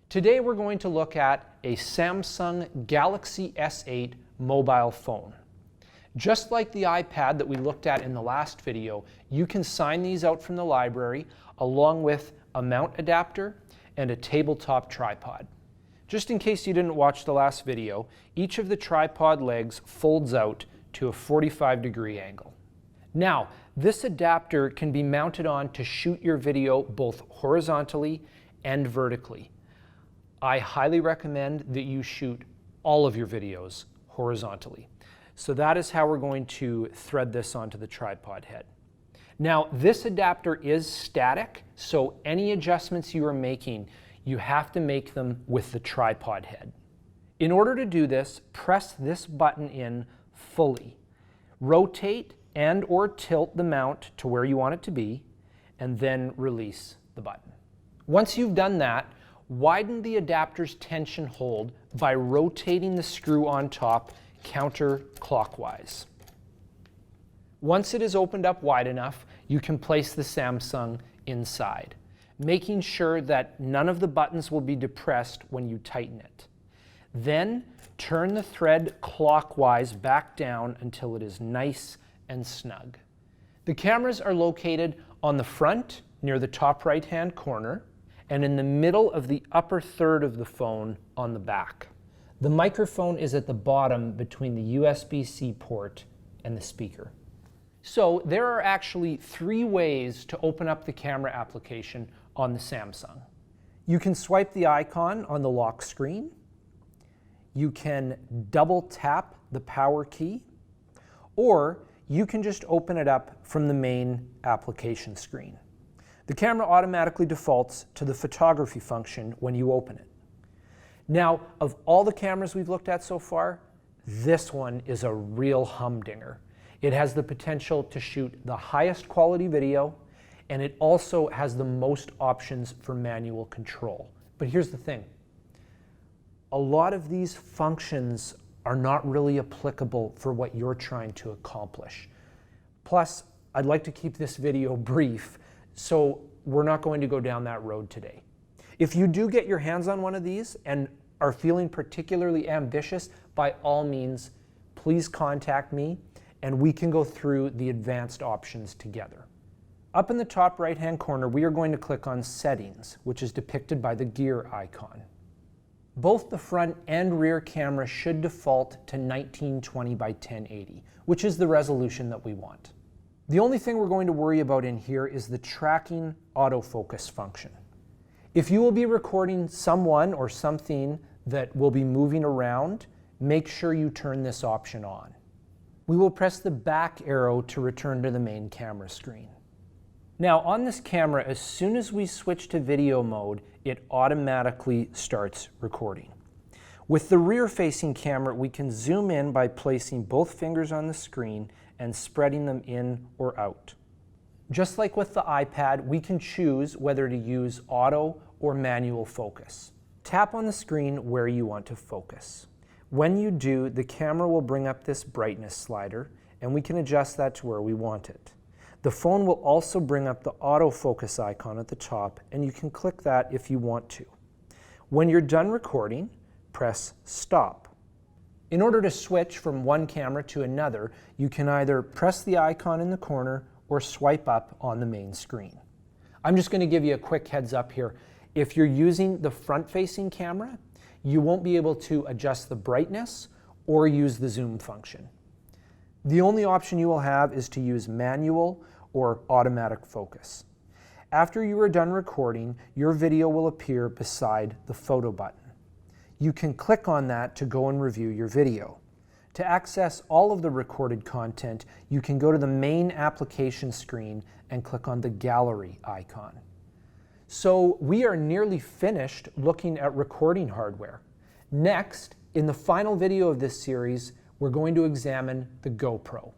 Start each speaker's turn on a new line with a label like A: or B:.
A: Today we're going to look at a Samsung Galaxy S8 mobile phone. Just like the iPad that we looked at in the last video, you can sign these out from the library along with a mount adapter and a tabletop tripod. Just in case you didn't watch the last video, each of the tripod legs folds out to a 45-degree angle. Now, this adapter can be mounted on to shoot your video both horizontally and vertically. I highly recommend that you shoot all of your videos horizontally. So that is how we're going to thread this onto the tripod head. Now, this adapter is static, so any adjustments you are making, you have to make them with the tripod head. In order to do this, press this button in fully. Rotate and or tilt the mount to where you want it to be, and then release the button. Once you've done that, widen the adapter's tension hold by rotating the screw on top counterclockwise. Once it is opened up wide enough, you can place the Samsung inside, making sure that none of the buttons will be depressed when you tighten it. Then turn the thread clockwise back down until it is nice and snug. The cameras are located on the front near the top right-hand corner and in the middle of the upper third of the phone on the back. The microphone is at the bottom between the USB-C port and the speaker. So there are actually 3 ways to open up the camera application on the Samsung. You can swipe the icon on the lock screen. You can double tap the power key, or you can just open it up from the main application screen. The camera automatically defaults to the photography function when you open it. Now, of all the cameras we've looked at so far, this one is a real humdinger. It has the potential to shoot the highest quality video, and it also has the most options for manual control. But here's the thing. A lot of these functions are not really applicable for what you're trying to accomplish. Plus, I'd like to keep this video brief, so we're not going to go down that road today. If you do get your hands on one of these and are feeling particularly ambitious, by all means, please contact me and we can go through the advanced options together. Up in the top right-hand corner, we are going to click on Settings, which is depicted by the gear icon. Both the front and rear camera should default to 1920 by 1080, which is the resolution that we want. The only thing we're going to worry about in here is the tracking autofocus function. If you will be recording someone or something that will be moving around, make sure you turn this option on. We will press the back arrow to return to the main camera screen. Now on this camera, as soon as we switch to video mode, it automatically starts recording. With the rear-facing camera, we can zoom in by placing both fingers on the screen and spreading them in or out. Just like with the iPad, we can choose whether to use auto or manual focus. Tap on the screen where you want to focus. When you do, the camera will bring up this brightness slider, and we can adjust that to where we want it. The phone will also bring up the autofocus icon at the top, and you can click that if you want to. When you're done recording, press Stop. In order to switch from one camera to another, you can either press the icon in the corner or swipe up on the main screen. I'm just going to give you a quick heads up here. If you're using the front-facing camera, you won't be able to adjust the brightness or use the zoom function. The only option you will have is to use manual or automatic focus. After you are done recording, your video will appear beside the photo button. You can click on that to go and review your video. To access all of the recorded content, you can go to the main application screen and click on the gallery icon. So we are nearly finished looking at recording hardware. Next, in the final video of this series, we're going to examine the GoPro.